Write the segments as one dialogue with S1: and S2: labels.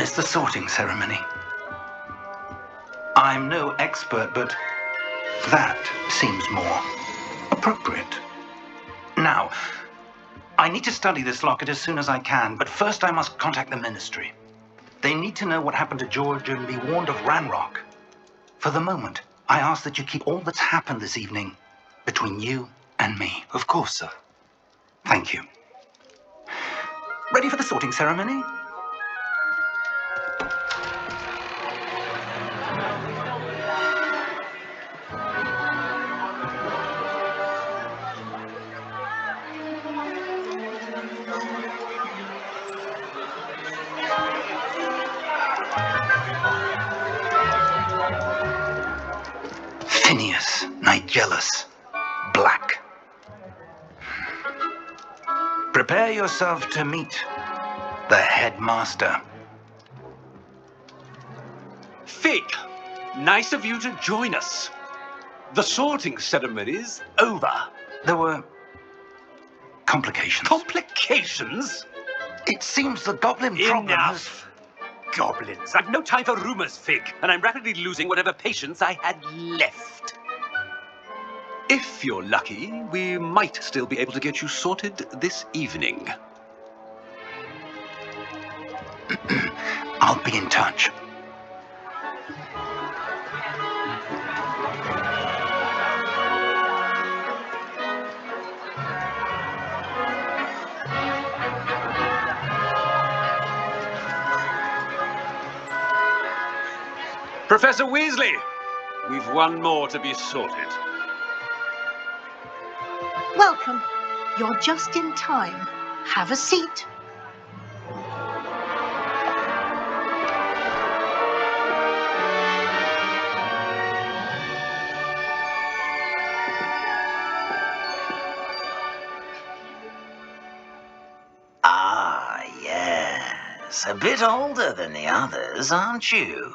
S1: It's the sorting ceremony. I'm no expert, but that seems more appropriate. Now, I need to study this locket as soon as I can, but first I must contact the ministry. They need to know what happened to George and be warned of Ranrock. For the moment, I ask that you keep all that's happened this evening between you and me.
S2: Of course, sir.
S1: Thank you. Ready for the sorting ceremony? Phineas Nigellus Black. Prepare yourself to meet the headmaster.
S3: Fig, nice of you to join us. The sorting ceremony's over.
S1: There were complications.
S3: Complications?
S1: It seems the goblin problem has...
S3: Enough! Goblins. I've no time for rumors, Fig, and I'm rapidly losing whatever patience I had left. If you're lucky, we might still be able to get you sorted this evening.
S1: I'll be in touch.
S3: Professor Weasley, we've one more to be sorted.
S4: Welcome. You're just in time. Have a seat.
S5: Ah, yes. A bit older than the others, aren't you?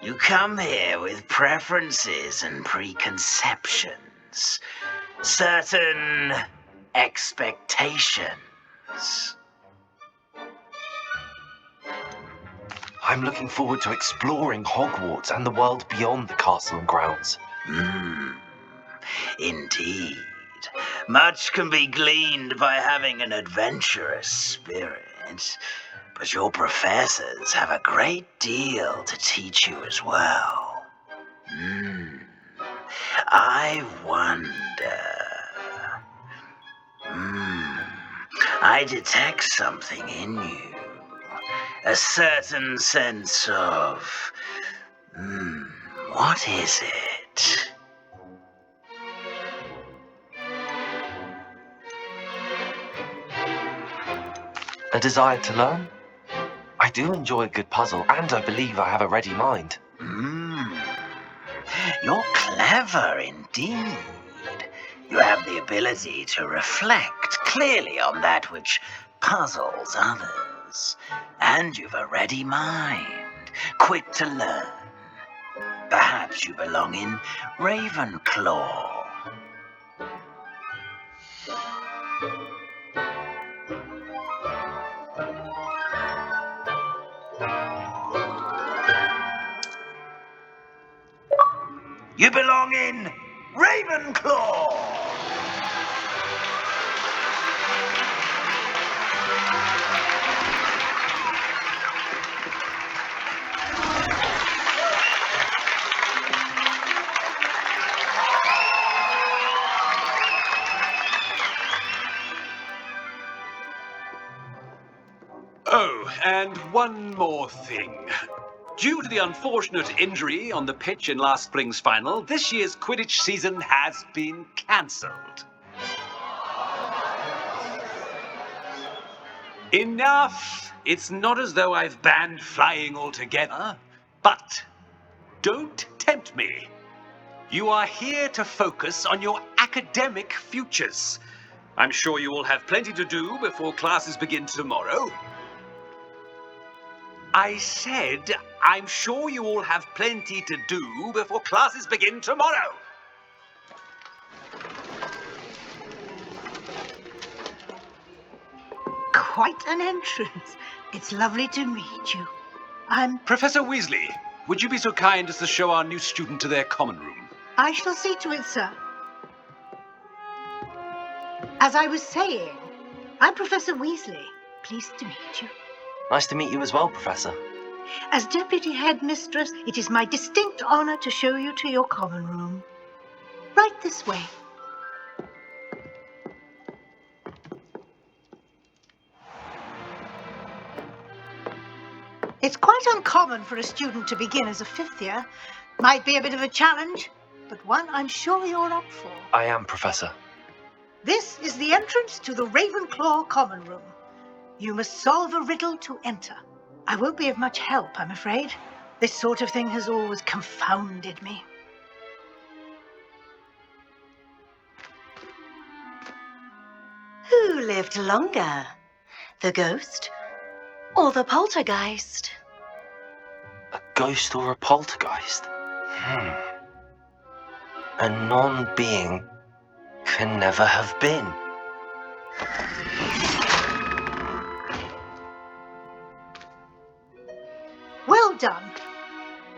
S5: You come here with preferences and preconceptions. Certain expectations.
S2: I'm looking forward to exploring Hogwarts and the world beyond the castle and grounds.
S5: Indeed. Much can be gleaned by having an adventurous spirit, but your professors have a great deal to teach you as well. I wonder... I detect something in you. A certain sense of... what is it?
S2: A desire to learn? I do enjoy a good puzzle, and I believe I have a ready mind.
S5: You're clever indeed. You have the ability to reflect clearly on that which puzzles others. And you've a ready mind, quick to learn. Perhaps you belong in Ravenclaw. You belong in Ravenclaw!
S3: Oh, and one more thing. Due to the unfortunate injury on the pitch in last spring's final, this year's Quidditch season has been cancelled. Enough! It's not as though I've banned flying altogether, but don't tempt me. You are here to focus on your academic futures. I'm sure you will have plenty to do before classes begin tomorrow. I said, I'm sure you all have plenty to do before classes begin tomorrow.
S4: Quite an entrance. It's lovely to meet you. I'm...
S3: Professor Weasley, would you be so kind as to show our new student to their common room?
S4: I shall see to it, sir. As I was saying, I'm Professor Weasley. Pleased to meet you.
S2: Nice to meet you as well, Professor.
S4: As Deputy Headmistress, it is my distinct honor to show you to your common room. Right this way. It's quite uncommon for a student to begin as a fifth year. Might be a bit of a challenge, but one I'm sure you're up for.
S2: I am, Professor.
S4: This is the entrance to the Ravenclaw common room. You must solve a riddle to enter. I won't be of much help, I'm afraid. This sort of thing has always confounded me.
S6: Who lived longer? The ghost or the poltergeist?
S2: A ghost or a poltergeist? A non-being can never have been.
S4: Well done.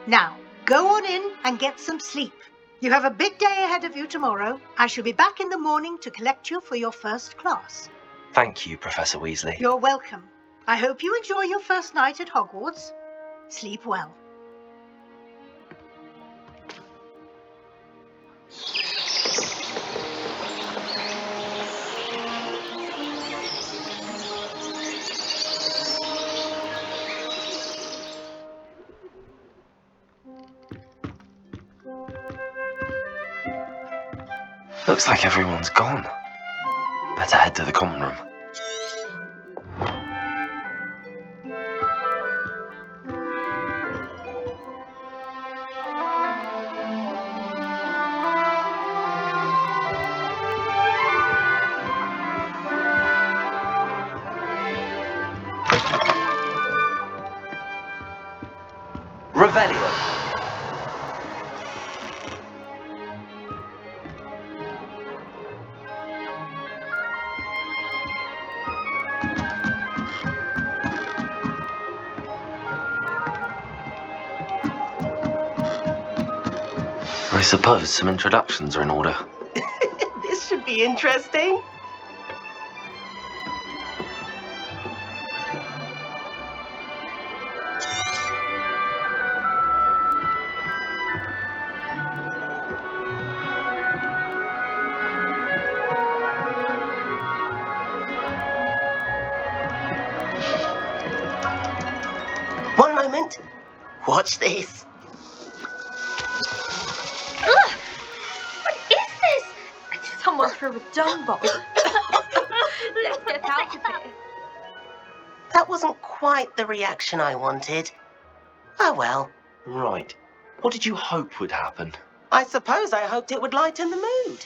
S4: Now, go on in and get some sleep. You have a big day ahead of you tomorrow. I shall be back in the morning to collect you for your first class.
S2: Thank you, Professor Weasley.
S4: You're welcome. I hope you enjoy your first night at Hogwarts. Sleep well.
S2: Looks like everyone's gone. Better head to the common room. Revelio. I suppose some introductions are in order.
S6: This should be interesting. One moment. Watch this.
S7: Ugh! What is this? Someone threw a dung bomb. Let's get out of here.
S6: That wasn't quite the reaction I wanted. Oh well.
S2: Right. What did you hope would happen?
S6: I suppose I hoped it would lighten the mood.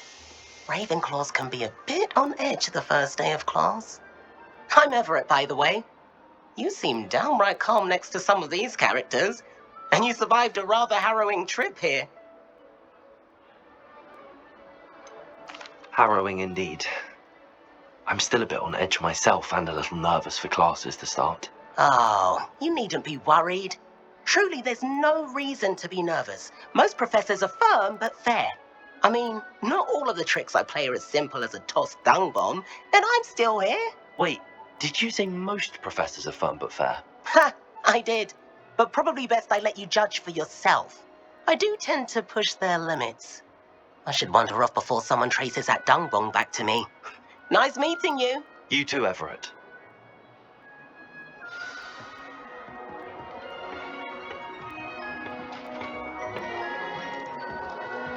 S6: Ravenclaws can be a bit on edge the first day of class. I'm Everett, by the way. You seem downright calm next to some of these characters, and you survived a rather harrowing trip here.
S2: Harrowing indeed. I'm still a bit on edge myself and a little nervous for classes to start.
S6: Oh, you needn't be worried. Truly, there's no reason to be nervous. Most professors are firm but fair. I mean, not all of the tricks I play are as simple as a tossed dung bomb, and I'm still here.
S2: Wait, did you say most professors are firm but fair?
S6: Ha, I did. But probably best I let you judge for yourself. I do tend to push their limits. I should wander off before someone traces that dung bomb back to me. Nice meeting you.
S2: You too, Everett.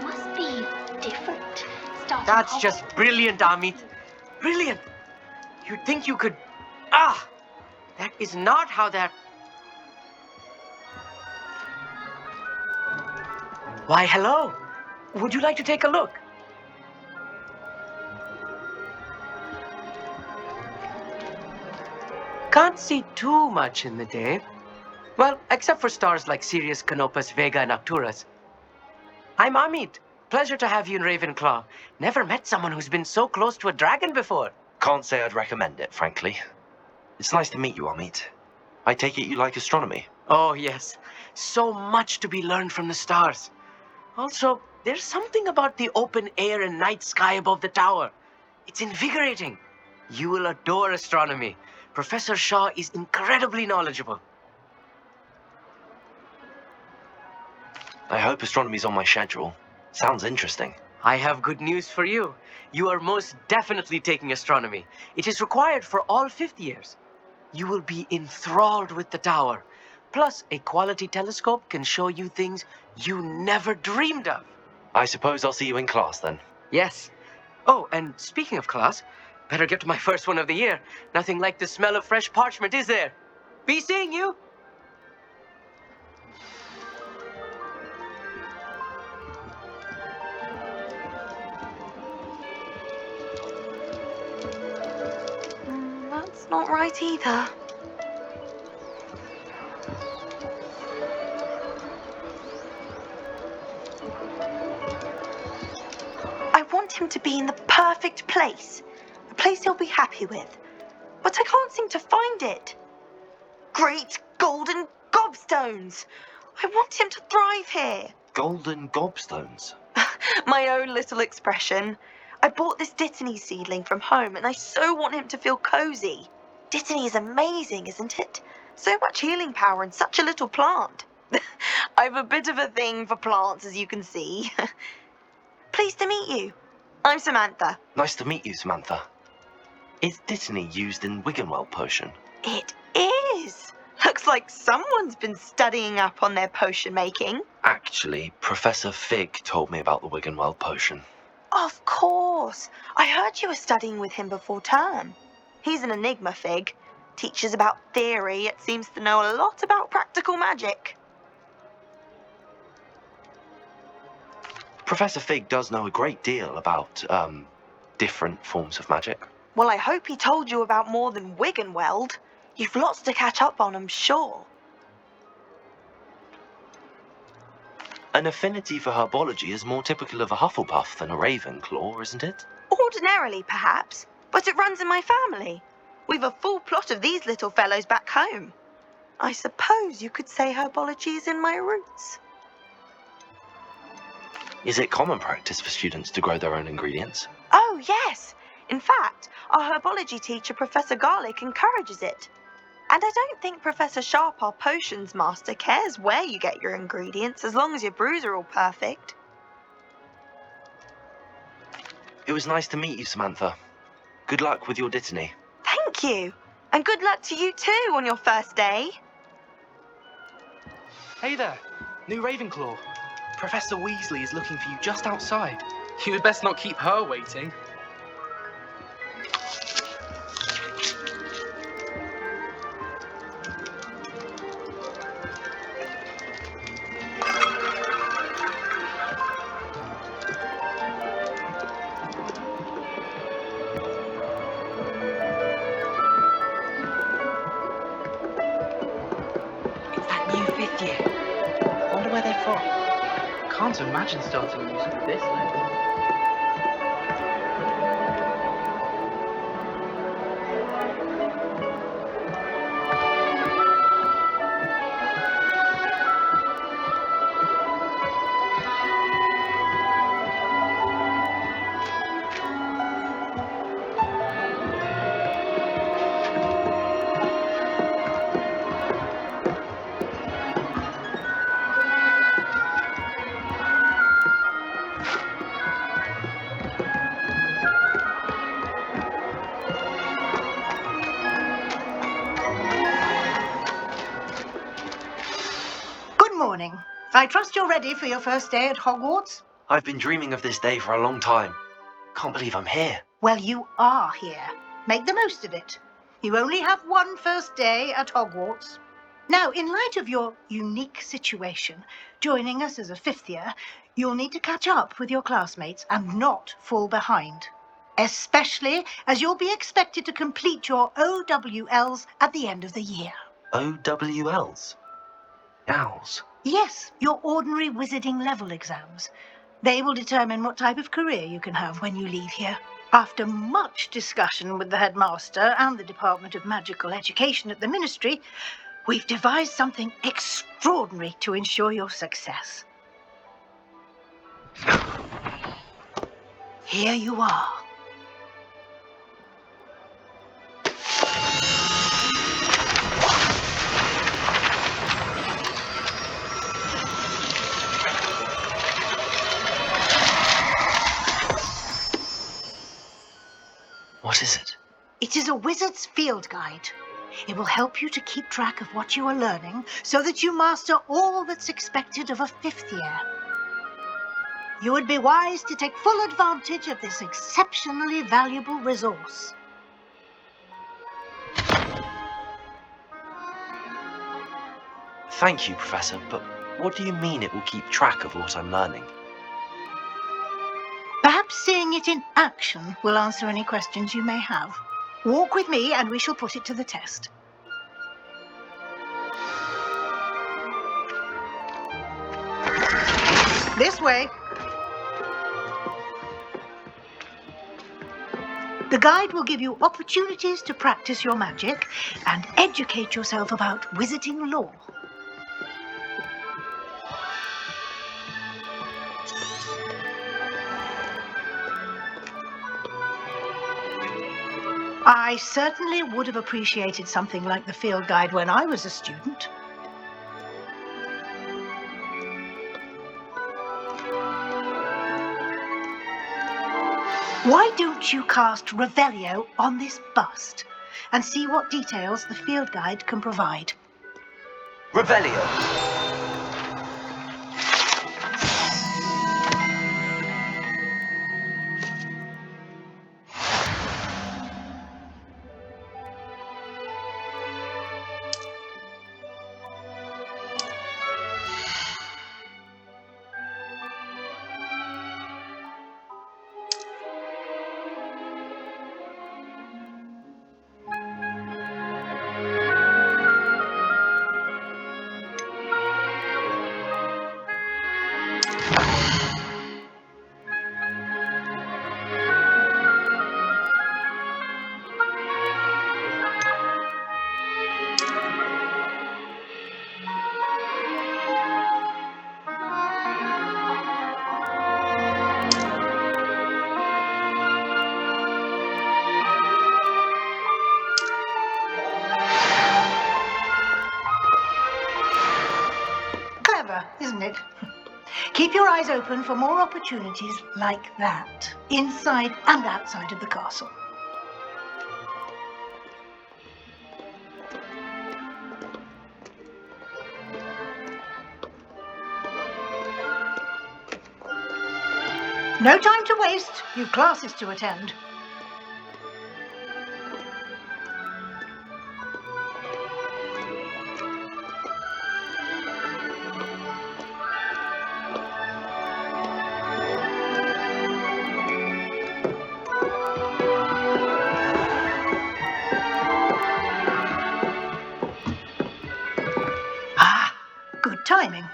S7: Must be different. Starting
S8: That's
S7: off-
S8: just brilliant, Amit. Brilliant. You'd think you could... Ah! That is not how that... Why, hello. Would you like to take a look? Can't see too much in the day. Well, except for stars like Sirius, Canopus, Vega, and Arcturus. I'm Amit. Pleasure to have you in Ravenclaw. Never met someone who's been so close to a dragon before.
S2: Can't say I'd recommend it, frankly. It's nice to meet you, Amit. I take it you like astronomy?
S8: Oh, yes. So much to be learned from the stars. Also, there's something about the open air and night sky above the tower. It's invigorating. You will adore astronomy. Professor Shaw is incredibly knowledgeable.
S2: I hope astronomy's on my schedule. Sounds interesting.
S8: I have good news for you. You are most definitely taking astronomy. It is required for all fifth years. You will be enthralled with the tower. Plus, a quality telescope can show you things you never dreamed of.
S2: I suppose I'll see you in class then.
S8: Yes. Oh, and speaking of class, better get to my first one of the year. Nothing like the smell of fresh parchment, is there? Be seeing you.
S7: That's not right either. I want him to be in the perfect place. A place he'll be happy with. But I can't seem to find it. Great golden gobstones! I want him to thrive here.
S2: Golden gobstones?
S7: My own little expression. I bought this Dittany seedling from home and I so want him to feel cozy. Dittany is amazing, isn't it? So much healing power in such a little plant. I've a bit of a thing for plants, as you can see. Pleased to meet you. I'm Samantha.
S2: Nice to meet you, Samantha. Is Dittany used in Wiggenweld potion?
S7: It is. Looks like someone's been studying up on their potion making.
S2: Actually, Professor Fig told me about the Wiggenweld potion.
S7: Of course. I heard you were studying with him before term. He's an enigma, Fig. Teaches about theory, yet seems to know a lot about practical magic.
S2: Professor Fig does know a great deal about, different forms of magic.
S7: Well, I hope he told you about more than Wiggenweld. You've lots to catch up on, I'm sure.
S2: An affinity for herbology is more typical of a Hufflepuff than a Ravenclaw, isn't it?
S7: Ordinarily, perhaps, but it runs in my family. We've a full plot of these little fellows back home. I suppose you could say herbology is in my roots.
S2: Is it common practice for students to grow their own ingredients?
S7: Oh, yes. In fact, our herbology teacher, Professor Garlick, encourages it. And I don't think Professor Sharp, our potions master, cares where you get your ingredients as long as your brews are all perfect.
S2: It was nice to meet you, Samantha. Good luck with your Dittany.
S7: Thank you. And good luck to you too on your first day.
S9: Hey there, new Ravenclaw. Professor Weasley is looking for you just outside. You had best not keep her waiting.
S8: It's that new fifth year.
S9: Wonder where they're from. Can't imagine starting music with this then.
S4: Good morning. I trust you're ready for your first day at Hogwarts?
S2: I've been dreaming of this day for a long time. Can't believe I'm here.
S4: Well, you are here. Make the most of it. You only have one first day at Hogwarts. Now, in light of your unique situation, joining us as a fifth year, you'll need to catch up with your classmates and not fall behind. Especially as you'll be expected to complete your OWLs at the end of the year.
S2: OWLs? Owls?
S4: Yes, your ordinary wizarding level exams. They will determine what type of career you can have when you leave here. After much discussion with the headmaster and the Department of Magical Education at the Ministry, We've devised something extraordinary to ensure your success. Here you are.
S2: What is it?
S4: It is a wizard's field guide. It will help you to keep track of what you are learning so that you master all that's expected of a 5th year. You would be wise to take full advantage of this exceptionally valuable resource.
S2: Thank you, Professor, but what do you mean it will keep track of what I'm learning?
S4: Perhaps seeing it in action will answer any questions you may have. Walk with me and we shall put it to the test. This way. The guide will give you opportunities to practice your magic and educate yourself about wizarding lore. I certainly would have appreciated something like the field guide when I was a student. Why don't you cast Revelio on this bust and see what details the field guide can provide?
S2: Revelio!
S4: Clever, isn't it? Keep your eyes open for more opportunities like that, inside and outside of the castle. No time to waste. You've classes to attend. Ah, good timing.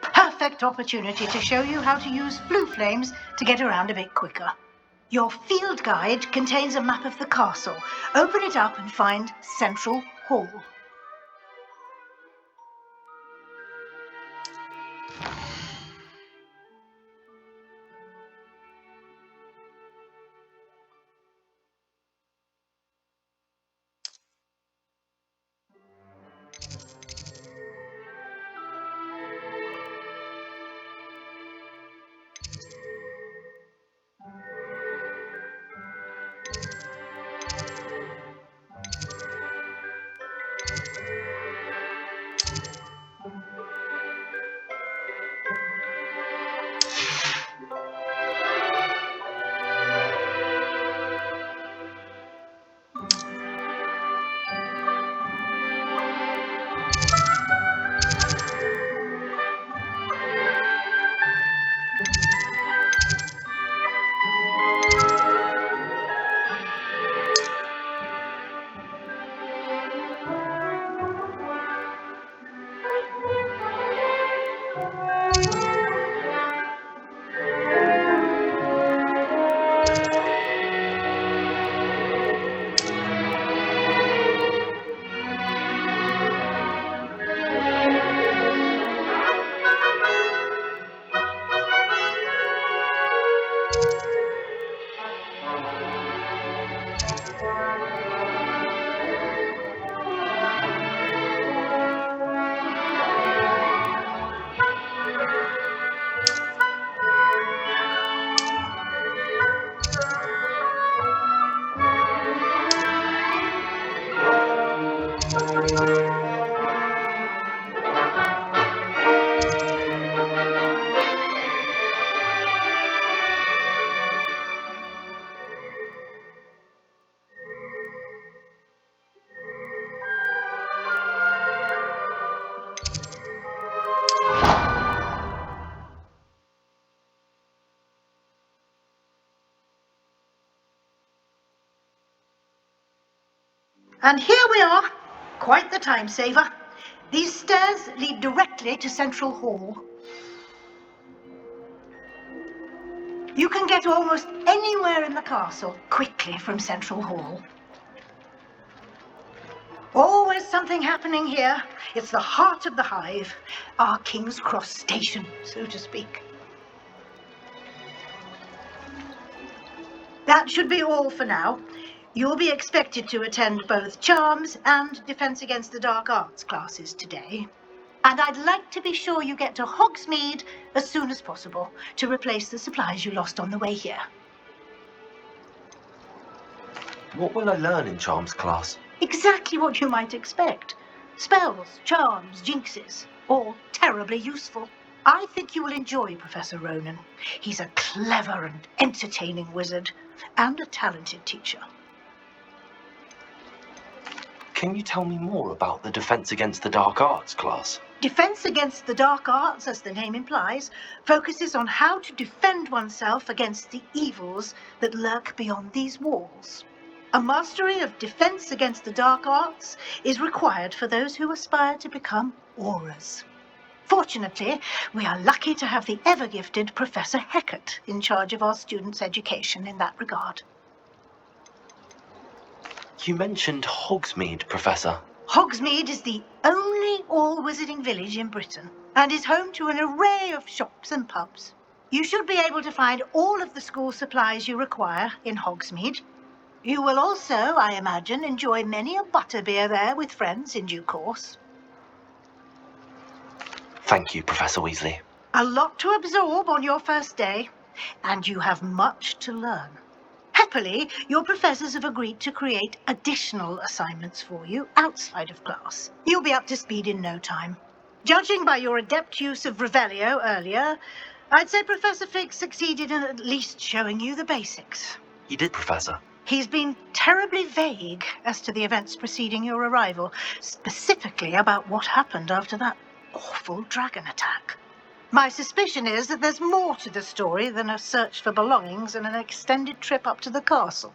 S4: Perfect opportunity to show you how to use blue flames to get around a bit quicker. Your field guide contains a map of the castle. Open it up and find Central Hall. And here we are. Quite the time saver. These stairs lead directly to Central Hall. You can get almost anywhere in the castle quickly from Central Hall. Always something happening here. It's the heart of the hive, our King's Cross station, so to speak. That should be all for now. You'll be expected to attend both Charms and Defense Against the Dark Arts classes today. And I'd like to be sure you get to Hogsmeade as soon as possible to replace the supplies you lost on the way here.
S2: What will I learn in Charms class?
S4: Exactly what you might expect. Spells, charms, jinxes, all terribly useful. I think you will enjoy Professor Ronan. He's a clever and entertaining wizard and a talented teacher.
S2: Can you tell me more about the Defense Against the Dark Arts class?
S4: Defense Against the Dark Arts, as the name implies, focuses on how to defend oneself against the evils that lurk beyond these walls. A mastery of Defense Against the Dark Arts is required for those who aspire to become auras. Fortunately, we are lucky to have the ever-gifted Professor Hecat in charge of our students' education in that regard.
S2: You mentioned Hogsmeade, Professor.
S4: Hogsmeade is the only all-wizarding village in Britain and is home to an array of shops and pubs. You should be able to find all of the school supplies you require in Hogsmeade. You will also, I imagine, enjoy many a butterbeer there with friends in due course.
S2: Thank you, Professor Weasley.
S4: A lot to absorb on your first day, and you have much to learn. Happily, your professors have agreed to create additional assignments for you outside of class. You'll be up to speed in no time. Judging by your adept use of Revelio earlier, I'd say Professor Fig succeeded in at least showing you the basics.
S2: He did, Professor.
S4: He's been terribly vague as to the events preceding your arrival, specifically about what happened after that awful dragon attack. My suspicion is that there's more to the story than a search for belongings and an extended trip up to the castle.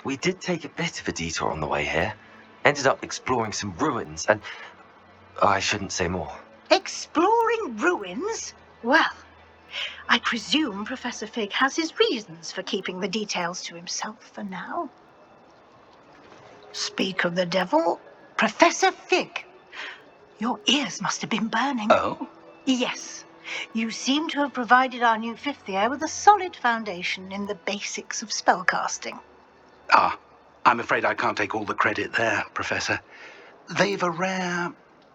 S2: We did take a bit of a detour on the way here. Ended up exploring some ruins and... I shouldn't say more.
S4: Exploring ruins? Well, I presume Professor Fig has his reasons for keeping the details to himself for now. Speak of the devil, Professor Fig. Your ears must have been burning.
S1: Oh?
S4: Yes. You seem to have provided our new fifth year with a solid foundation in the basics of spellcasting.
S1: Ah, I'm afraid I can't take all the credit there, Professor. They've a rare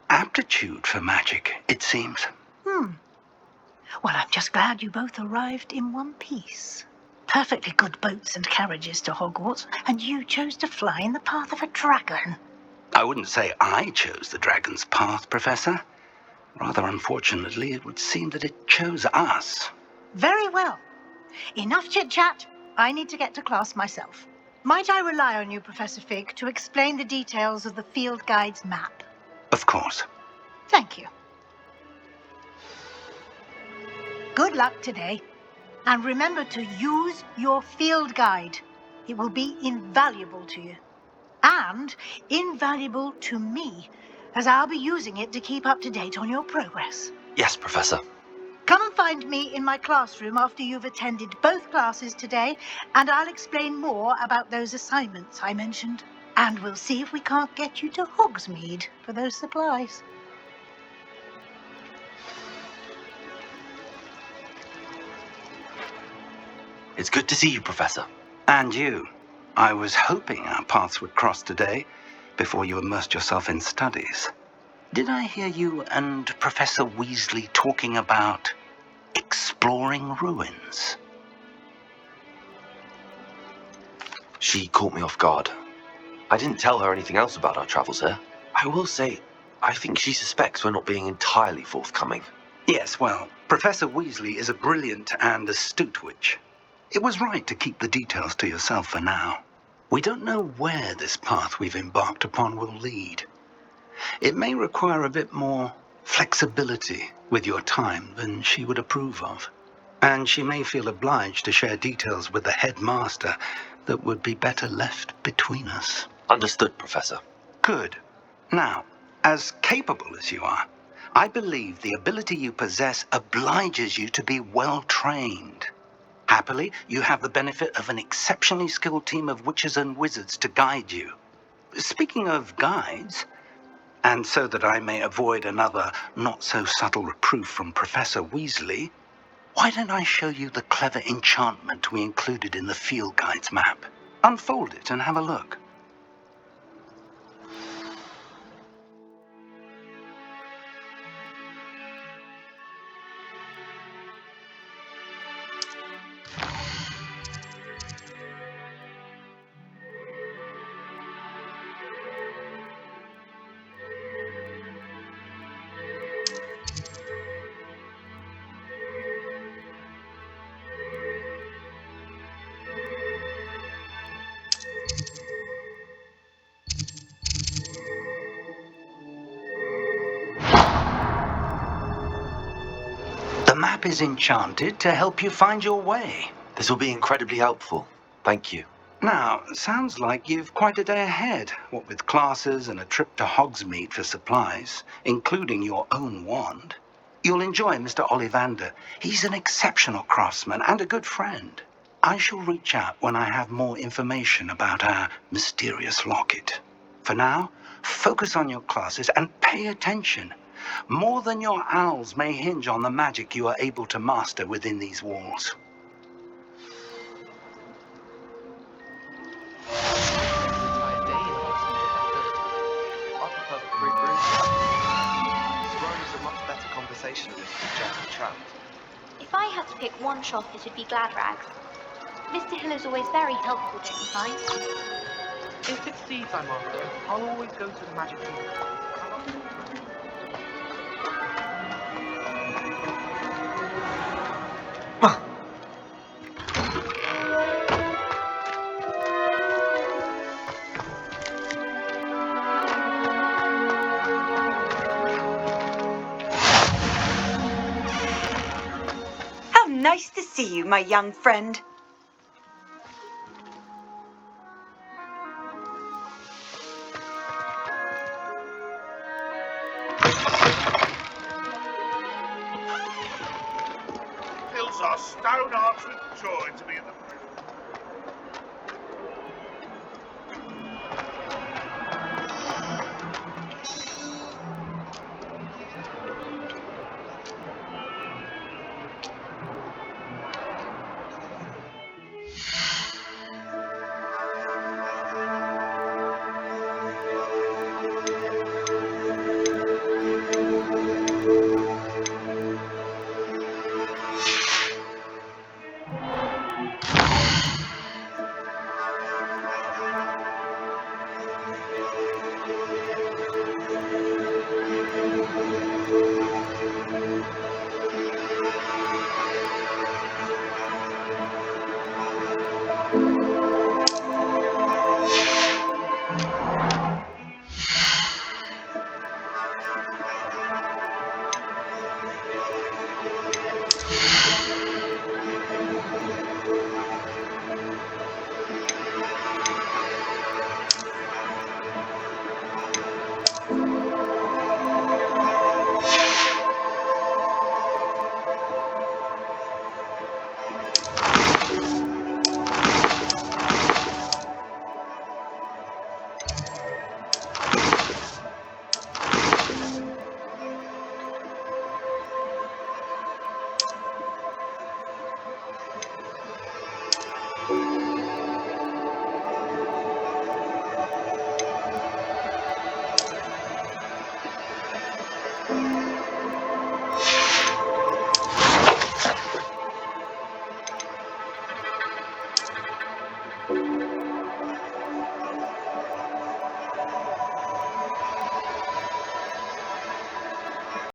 S1: aptitude for magic, it seems.
S4: Well, I'm just glad you both arrived in one piece. Perfectly good boats and carriages to Hogwarts, and you chose to fly in the path of a dragon.
S1: I wouldn't say I chose the dragon's path, Professor. Rather unfortunately, it would seem that it chose us.
S4: Very well. Enough chit-chat. I need to get to class myself. Might I rely on you, Professor Fig, to explain the details of the field guide's map?
S1: Of course.
S4: Thank you. Good luck today. And remember to use your field guide. It will be invaluable to you. And invaluable to me, as I'll be using it to keep up to date on your progress.
S2: Yes, Professor.
S4: Come and find me in my classroom after you've attended both classes today, and I'll explain more about those assignments I mentioned. And we'll see if we can't get you to Hogsmeade for those supplies.
S2: It's good to see you, Professor.
S1: And you. I was hoping our paths would cross today, before you immersed yourself in studies. Did I hear you and Professor Weasley talking about exploring ruins?
S2: She caught me off guard. I didn't tell her anything else about our travels here. I will say, I think she suspects we're not being entirely forthcoming.
S1: Yes, well, Professor Weasley is a brilliant and astute witch. It was right to keep the details to yourself for now. We don't know where this path we've embarked upon will lead. It may require a bit more flexibility with your time than she would approve of. And she may feel obliged to share details with the headmaster that would be better left between us.
S2: Understood, Professor.
S1: Good. Now, as capable as you are, I believe the ability you possess obliges you to be well trained. Happily, you have the benefit of an exceptionally skilled team of witches and wizards to guide you. Speaking of guides, and so that I may avoid another not-so-subtle reproof from Professor Weasley, why don't I show you the clever enchantment we included in the field guide's map? Unfold it and have a look. The map is enchanted to help you find your way.
S2: This will be incredibly helpful. Thank you.
S1: Now, sounds like you've quite a day ahead, what with classes and a trip to Hogsmeade for supplies, including your own wand. You'll enjoy Mr. Ollivander. He's an exceptional craftsman and a good friend. I shall reach out when I have more information about our mysterious locket. For now, focus on your classes and pay attention. More than your owls may hinge on the magic you are able to master within these walls.
S9: Entire day in Hogsmeade if I could. I prefer the free room chat. Squirrel is a much better conversationalist than Jack Trout.
S10: If I had to pick one shop, it would be Gladrags. Mr. Hill is always very helpful, don't you find?
S9: If it's tea time after, I'll always go to the Magic Kingdom.
S7: How nice to see you, my young friend.
S11: Fills our stone hearts with joy to be in the